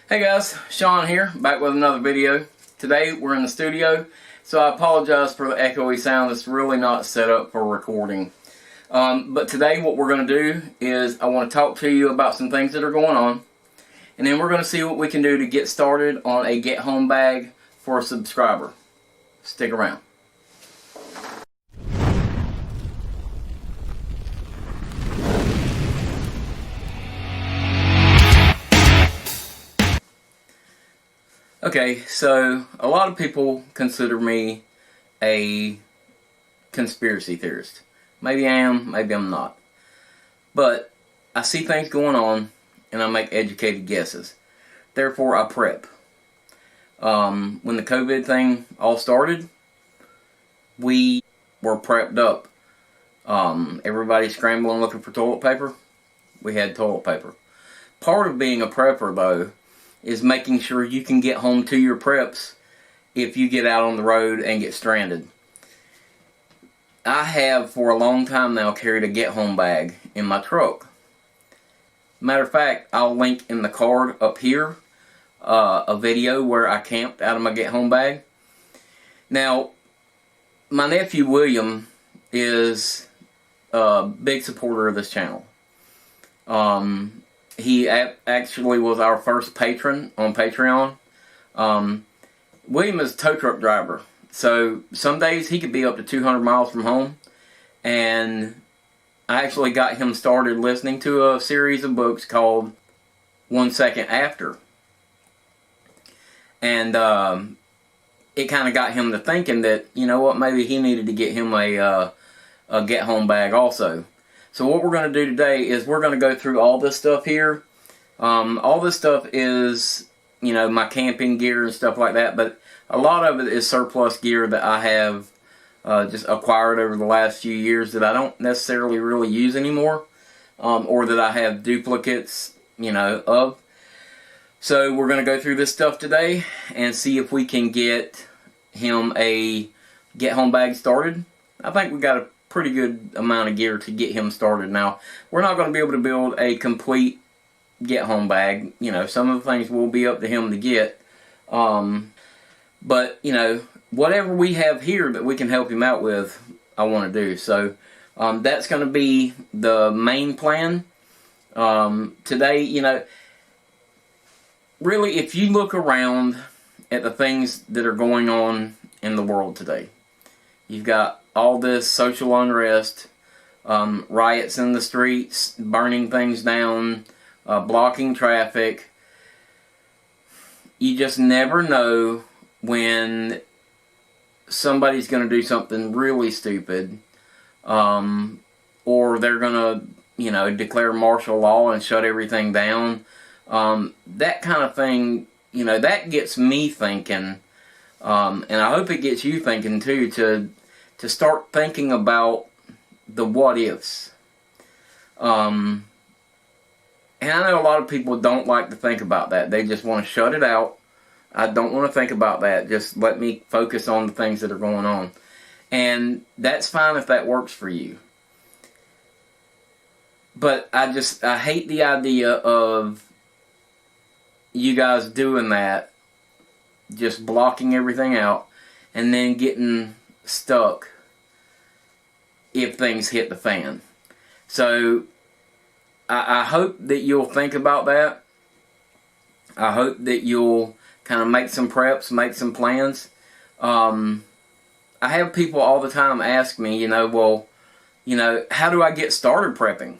Hey guys, Sean here, back with another video. Today we're in the studio, so I apologize for the echoey sound. It's really not set up for recording. But today what we're going to do is I want to talk to you about some things that are going on, and then we're going to see what we can do to get started on a get home bag for a subscriber. Stick around. Okay, so a lot of people consider me a conspiracy theorist. Maybe I am, maybe I'm not. But I see things going on and I make educated guesses. Therefore, I prep. When the COVID thing all started, we were prepped up. Everybody scrambling looking for toilet paper. We had toilet paper. Part of being a prepper, though, is making sure you can get home to your preps if you get out on the road and get stranded. I have for a long time now carried a get home bag in my truck. Matter of fact, I'll link in the card up here a video where I camped out of my get home bag. Now, my nephew William is a big supporter of this channel. He actually was our first patron on Patreon. William is a tow truck driver, so some days he could be up to 200 miles from home, and I actually got him started listening to a series of books called 1 Second After, and it kind of got him to thinking that, you know what, maybe he needed to get him a get home bag also. So what we're going to do today is we're going to go through all this stuff here. All this stuff is, you know, my camping gear and stuff like that, but a lot of it is surplus gear that I have just acquired over the last few years that I don't necessarily really use anymore, or that I have duplicates, you know, of. So we're going to go through this stuff today and see if we can get him a get home bag started. I think we got a pretty good amount of gear to get him started. Now, we're not going to be able to build a complete get home bag. You know, some of the things will be up to him to get. But, you know, whatever we have here that we can help him out with, I want to do. So, that's going to be the main plan. Today, you know, really, if you look around at the things that are going on in the world today, you've got all this social unrest, riots in the streets, burning things down, blocking traffic. You just never know when somebody's going to do something really stupid, or they're going to, you know, declare martial law and shut everything down. That kind of thing, you know, that gets me thinking, and I hope it gets you thinking too, to start thinking about the what ifs. And I know a lot of people don't like to think about that. They just want to shut it out. I don't want to think about that. Just let me focus on the things that are going on. And that's fine if that works for you. But I hate the idea of you guys doing that, just blocking everything out, and then getting stuck if things hit the fan. So I hope that you'll think about that. I hope that you'll kind of make some preps, make some plans. I have people all the time ask me, you know, well, you know, how do I get started prepping?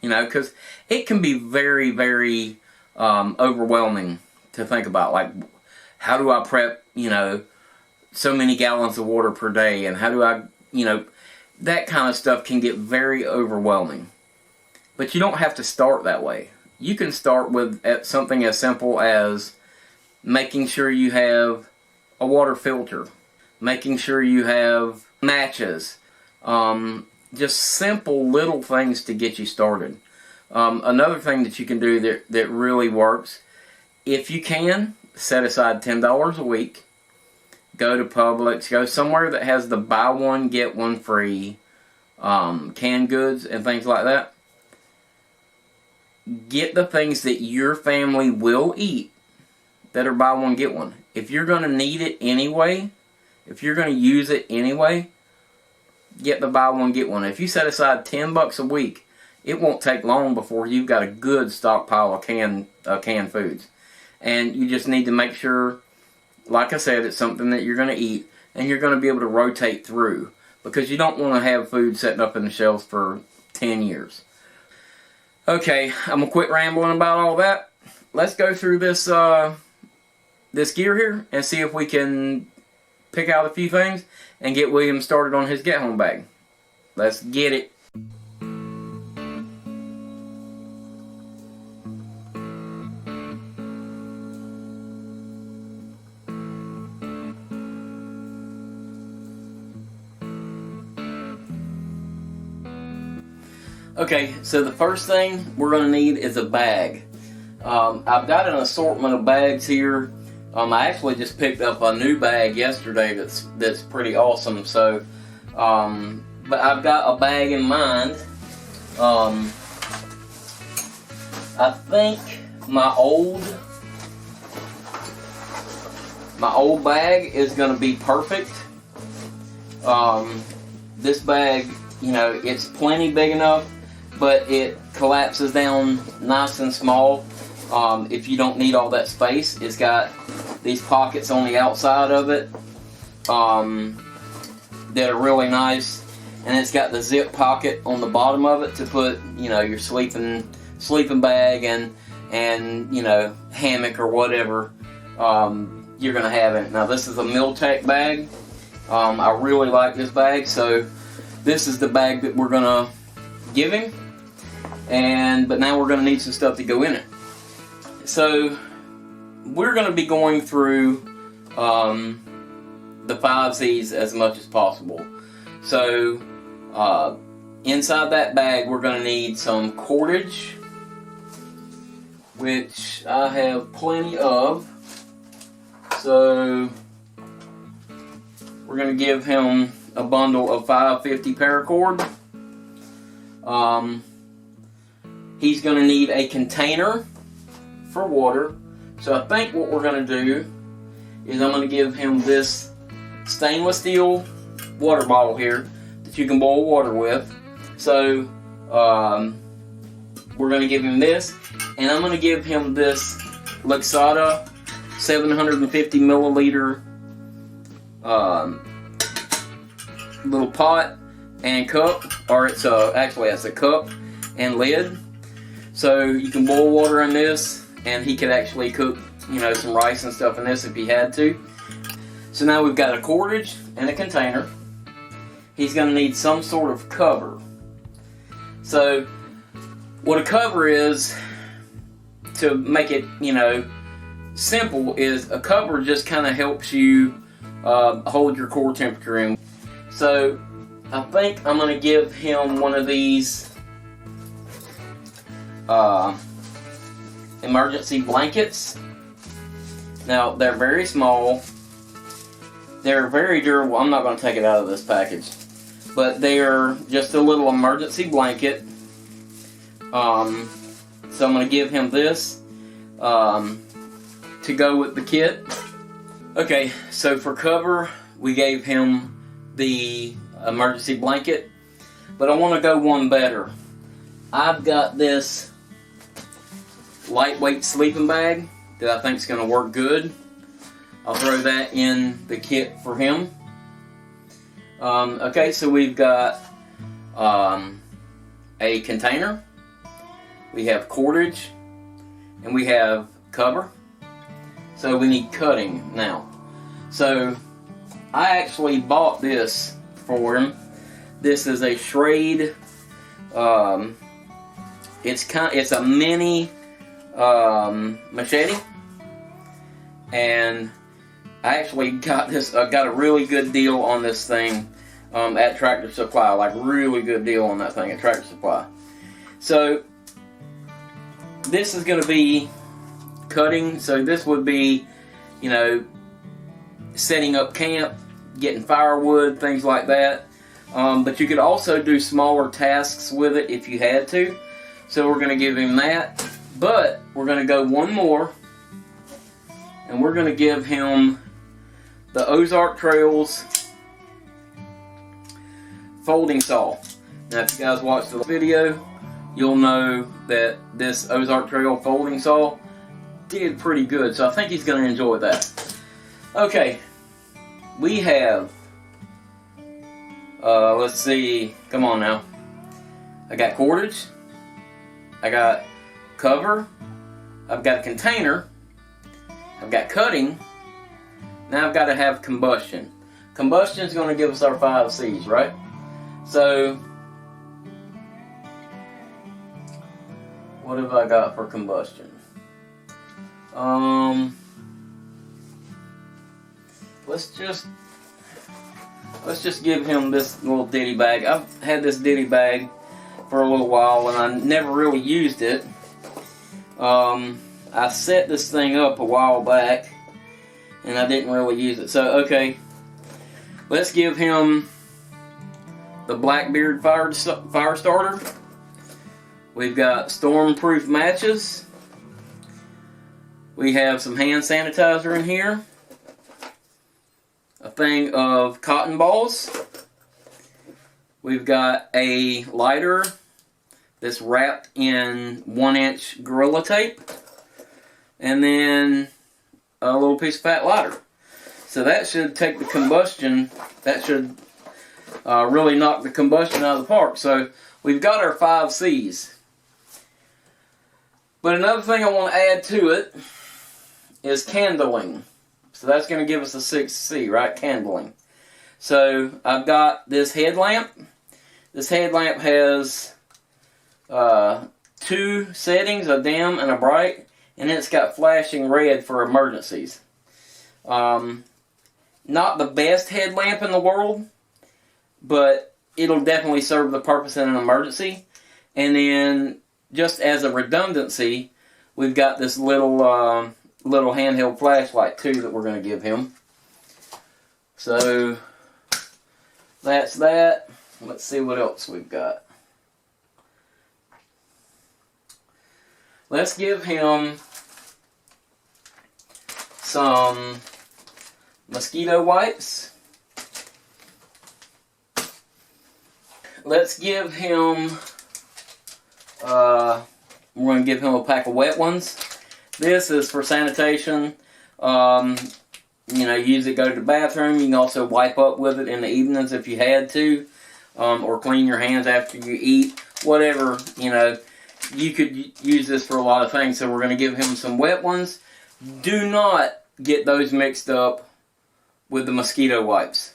You know, because it can be very, very overwhelming to think about. Like, how do I prep, you know, so many gallons of water per day, and how do I, you know, that kind of stuff can get very overwhelming. But you don't have to start that way. You can start with something as simple as making sure you have a water filter, making sure you have matches, just simple little things to get you started. Another thing that you can do that really works, if you can, set aside $10 a week. Go to Publix, go somewhere that has the buy one, get one free canned goods and things like that. Get the things that your family will eat that are buy one get one. If you're going to need it anyway, if you're going to use it anyway, get the buy one get one. If you set aside $10 a week, it won't take long before you've got a good stockpile of canned foods. And you just need to make sure, like I said, it's something that you're going to eat and you're going to be able to rotate through, because you don't want to have food sitting up in the shelves for 10 years. Okay, I'm going to quit rambling about all that. Let's go through this this gear here and see if we can pick out a few things and get William started on his get home bag. Let's get it. Okay, so the first thing we're going to need is a bag. I've got an assortment of bags here. I actually just picked up a new bag yesterday that's pretty awesome. So, but I've got a bag in mind. I think my old bag is going to be perfect. This bag, you know, it's plenty big enough, but it collapses down nice and small. If you don't need all that space, it's got these pockets on the outside of it that are really nice, and it's got the zip pocket on the bottom of it to put, you know, your sleeping bag and you know, hammock or whatever you're gonna have in it. Now this is a Miltech bag. I really like this bag, so this is the bag that we're gonna give him. But now we're gonna need some stuff to go in it. So we're going to be going through the 5 C's as much as possible. So inside that bag we're going to need some cordage, which I have plenty of. So we're going to give him a bundle of 550 paracord. He's going to need a container for water. So I think what we're going to do is I'm going to give him this stainless steel water bottle here that you can boil water with. So we're going to give him this, and I'm going to give him this Luxada 750 milliliter little pot and cup, or it's actually it's a cup and lid. So you can boil water in this, and he could actually cook, you know, some rice and stuff in this if he had to. So now we've got a cordage and a container. He's going to need some sort of cover. So what a cover is, to make it, you know, simple, is a cover just kind of helps you hold your core temperature in. So I think I'm going to give him one of these emergency blankets. Now they're very small, they're very durable. I'm not going to take it out of this package, but they're just a little emergency blanket. So I'm going to give him this to go with the kit. Okay, so for cover we gave him the emergency blanket, but I want to go one better. I've got this lightweight sleeping bag that I think is going to work good. I'll throw that in the kit for him. Okay, so we've got a container, we have cordage, and we have cover. So we need cutting now. So I actually bought this for him. This is a Schrade. It's a mini machete, and I actually got this. Got a really good deal on this thing at Tractor Supply. Like, really good deal on that thing at Tractor Supply. So this is going to be cutting. So this would be, you know, setting up camp, getting firewood, things like that. But you could also do smaller tasks with it if you had to. So we're going to give him that. But we're going to go one more, and we're going to give him the Ozark Trails folding saw. Now if you guys watched the video, you'll know that this Ozark Trail folding saw did pretty good, so I think he's going to enjoy that. Okay, we have, let's see, come on now. I got cordage, I got cover, I've got a container, I've got cutting, now I've got to have combustion. Combustion is going to give us our 5 C's, right? So, what have I got for combustion? Let's just give him this little ditty bag. I've had this ditty bag for a little while and I never really used it. I set this thing up a while back and I didn't really use it. So, okay, let's give him the Blackbeard fire starter. We've got storm-proof matches. We have some hand sanitizer in here. A thing of cotton balls. We've got a lighter that's wrapped in 1-inch Gorilla Tape. And then a little piece of fat lighter. So that should take the combustion, that should really knock the combustion out of the park. So we've got our 5 C's. But another thing I want to add to it is candling. So that's going to give us a 6th C, right? Candling. So I've got this headlamp. This headlamp has 2 settings, a dim and a bright, and it's got flashing red for emergencies. Not the best headlamp in the world, but it'll definitely serve the purpose in an emergency. And then, just as a redundancy, we've got this little handheld flashlight too that we're going to give him. So that's that. Let's see what else we've got. Let's give him some mosquito wipes. Let's give him, we're going to give him a pack of wet ones. This is for sanitation. You know, use it, go to the bathroom. You can also wipe up with it in the evenings if you had to. Or clean your hands after you eat. Whatever, you know. You could use this for a lot of things. So we're going to give him some wet ones. Do not get those mixed up with the mosquito wipes.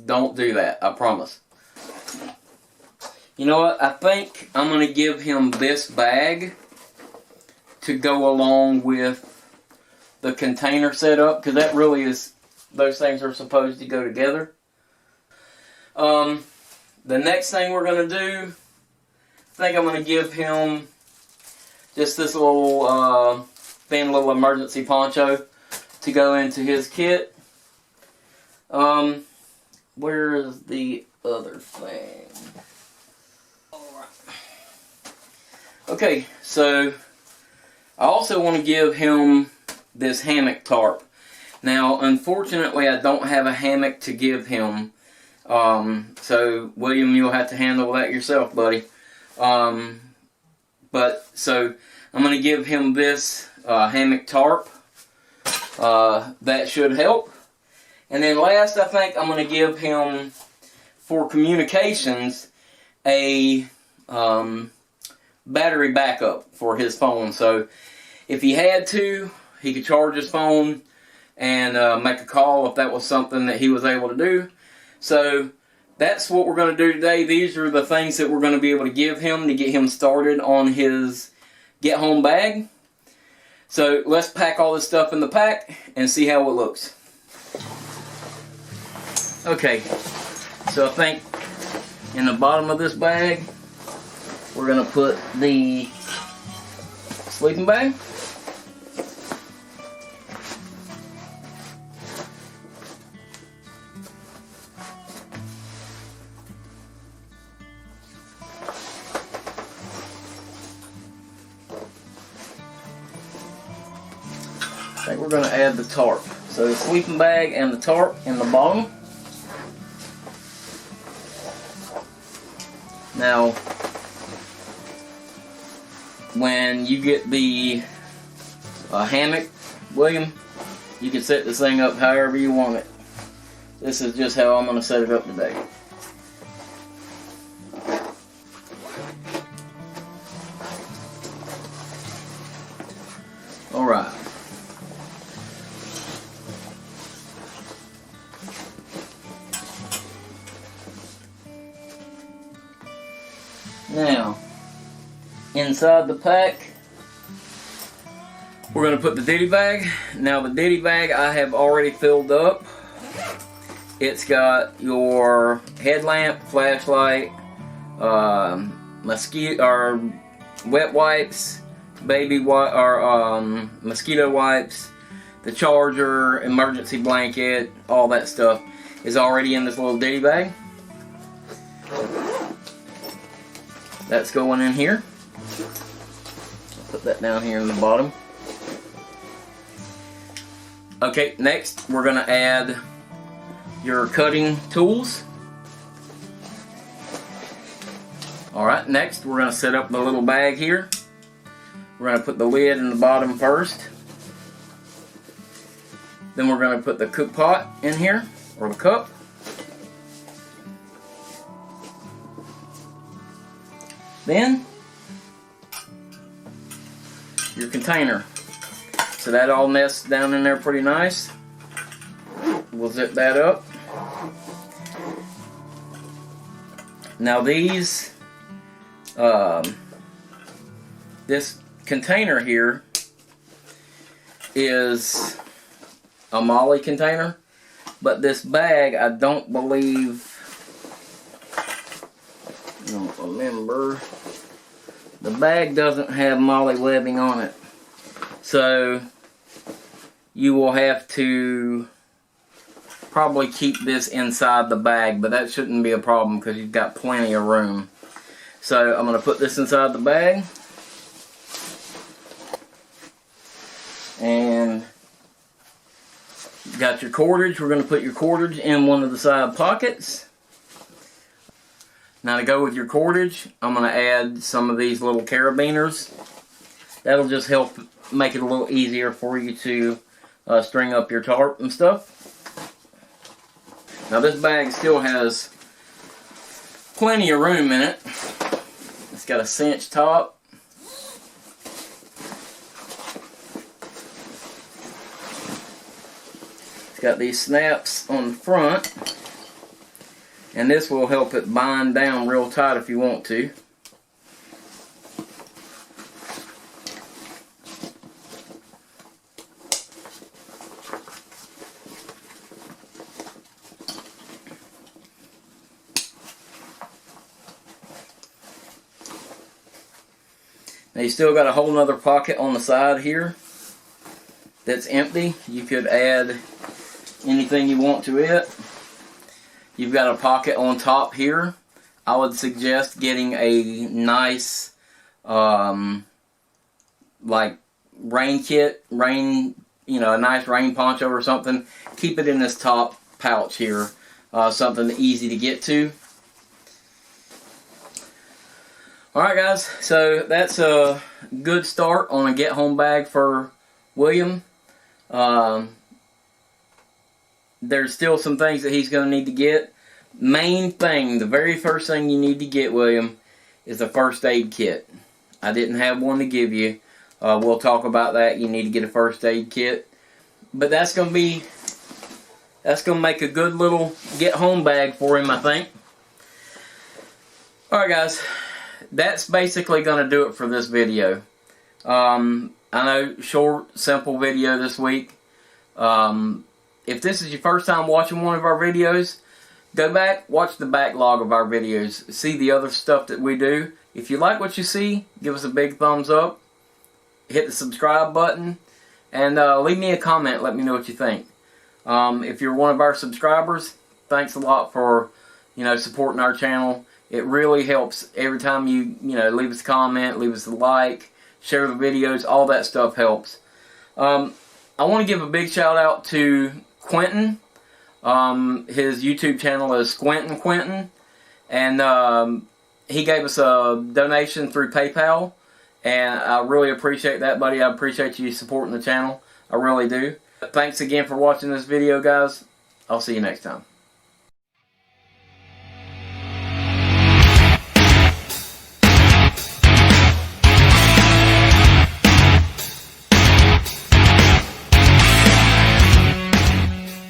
Don't do that, I promise. You know what? I think I'm going to give him this bag to go along with the container setup, because that really is, those things are supposed to go together. The next thing we're going to do, I think I'm going to give him just this little thin little emergency poncho to go into his kit. Where is the other thing? Alright. Okay, so I also want to give him this hammock tarp. Now, unfortunately, I don't have a hammock to give him. So, William, you'll have to handle that yourself, buddy. But, so, I'm going to give him this hammock tarp. That should help. And then last, I think I'm going to give him, for communications, a battery backup for his phone. So, if he had to, he could charge his phone and make a call if that was something that he was able to do. So, that's what we're going to do today. These are the things that we're going to be able to give him to get him started on his get home bag. So, let's pack all this stuff in the pack and see how it looks. Okay, so I think in the bottom of this bag, we're going to put the sleeping bag. I think we're going to add the tarp. So the sleeping bag and the tarp in the bottom. Now, when you get the hammock, William, you can set this thing up however you want it. This is just how I'm going to set it up today. Alright. Now, inside the pack, we're going to put the ditty bag. Now the ditty bag I have already filled up. It's got your headlamp, flashlight, mosquito or wet wipes, mosquito wipes, the charger, emergency blanket, all that stuff is already in this little ditty bag. That's going in here. I'll put that down here in the bottom. Okay, next we're going to add your cutting tools. Alright, next we're going to set up the little bag here. We're going to put the lid in the bottom first. Then we're going to put the cook pot in here, or the cup. Then, your container. So that all nests down in there pretty nice. We'll zip that up. Now these, this container here is a MOLLE container, but this bag I don't believe, I don't remember, the bag doesn't have MOLLE webbing on it, so you will have to probably keep this inside the bag, but that shouldn't be a problem because you've got plenty of room. So I'm going to put this inside the bag. And got your cordage. We're going to put your cordage in one of the side pockets. Now to go with your cordage, I'm going to add some of these little carabiners. That'll just help make it a little easier for you to string up your tarp and stuff. Now this bag still has plenty of room in it. It's got a cinch top. It's got these snaps on the front. And this will help it bind down real tight if you want to. Now you still got a whole nother pocket on the side here that's empty. You could add anything you want to it. You've got a pocket on top here. I would suggest getting a nice like rain kit, a nice rain poncho or something. Keep it in this top pouch here. Something easy to get to. Alright guys, so that's a good start on a get home bag for William. There's still some things that he's going to need to get. Main thing, the very first thing you need to get, William, is a first aid kit. I didn't have one to give you. We'll talk about that. You need to get a first aid kit. But that's going to make a good little get home bag for him, I think. Alright guys. That's basically going to do it for this video. I know, short, simple video this week. If this is your first time watching one of our videos, go back, watch the backlog of our videos. See the other stuff that we do. If you like what you see, give us a big thumbs up. Hit the subscribe button. And leave me a comment. Let me know what you think. If you're one of our subscribers, thanks a lot for supporting our channel. It really helps every time you leave us a comment, leave us a like, share the videos, all that stuff helps. I want to give a big shout out to Quentin. His YouTube channel is Squintin' Quentin, and he gave us a donation through PayPal, and I really appreciate that, buddy. I appreciate you supporting the channel. I really do. Thanks again for watching this video, guys. I'll see you next time.